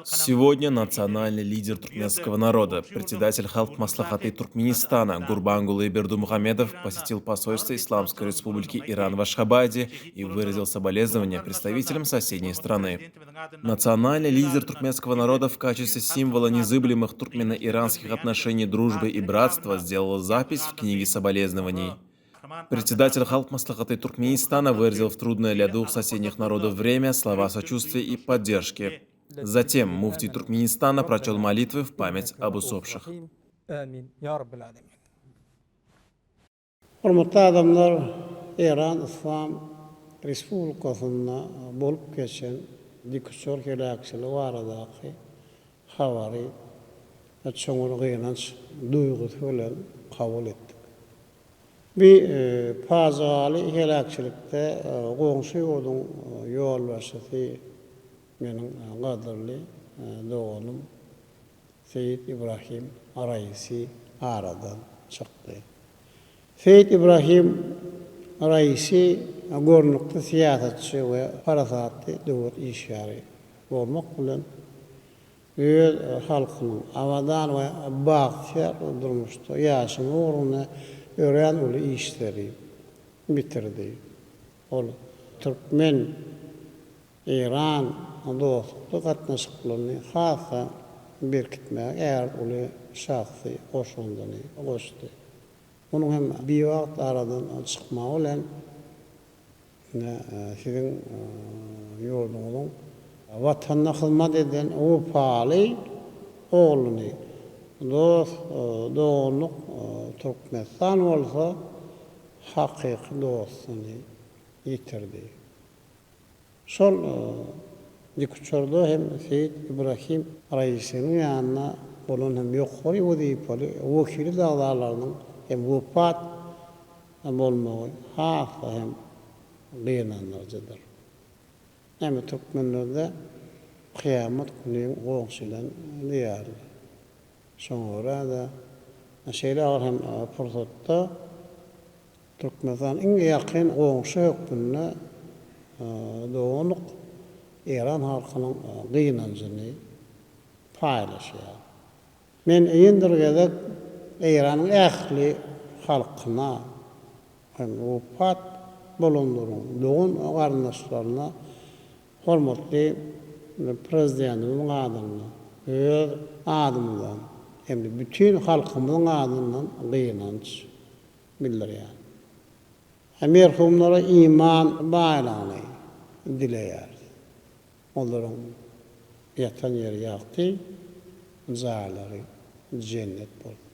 Сегодня национальный лидер туркменского народа, председатель Халк Маслахаты Туркменистана Гурбангулы Бердумухамедов посетил посольство Исламской Республики Иран в Ашхабаде и выразил соболезнования представителям соседней страны. Национальный лидер туркменского народа в качестве символа незыблемых туркмено-иранских отношений дружбы и братства сделал запись в книге соболезнований. Председатель Халк Маслахаты Туркменистана выразил в трудное для двух соседних народов время слова сочувствия и поддержки. Затем муфтий Туркменистана прочел молитвы в память об усопших. Amin. Ya Rabbil Alemin. Hurmatly adamlar, İran İslam Respublikasynda bolup geçen dikçör helakçylygy baradaky habary çoňur gynanç duýgusy bilen kabul etdik. Bir pazaly helakçylykda goňşy ýoluň ýol başçysy meniň gaderli doganym Seyit İbrahim Araisi aradan çykdy. Seyit İbrahim Araisi gornukly siýasatçy we parasatly döwlet işgäri bolmak bilen öz halkynyň awadan we bagtýar durmuşda ýaşyny uğruna ören uly işleri bitirdi. Ol Türkmen İran dostluk gatnaşyklaryny hasa berkitmäge eger uly şahsy goşundyny goşdy. Onuň hem bir wagt aradan çykmagy bilen sizin ýoluňyň watanyna hyzmat eden o paly ogluny dost Türkmenistan bolsa hakyky dostuny ýitirdi. Şol dikçörde hem Seyit İbrahim Raisiniň ýanyna bolan hem ýokary wezipeli wekili dagdalarynyň hem wefat bolmagy hasa hem gynanýardyr. Hem Türkmenlerde kıyamet günü goňşydan diýär. Şoňra da şeýle hem fursatda Türkmenistan iň ýakyn goňşy hökmüne doňuk İran halkynyň gynanjyny paýlaşýar. Men ýendirgede İranyň ähli halkyna hem wefat bolanlaryň dogan garnaşlaryna hormatly prezidentimiň adyna öz adymdan hem de bütün halkymyň adyndan gynanç bildirýär. Merhumlara iman baýlany dileýär. Olaryň ýatan ýeri ýakty, zalary cennet bolsun.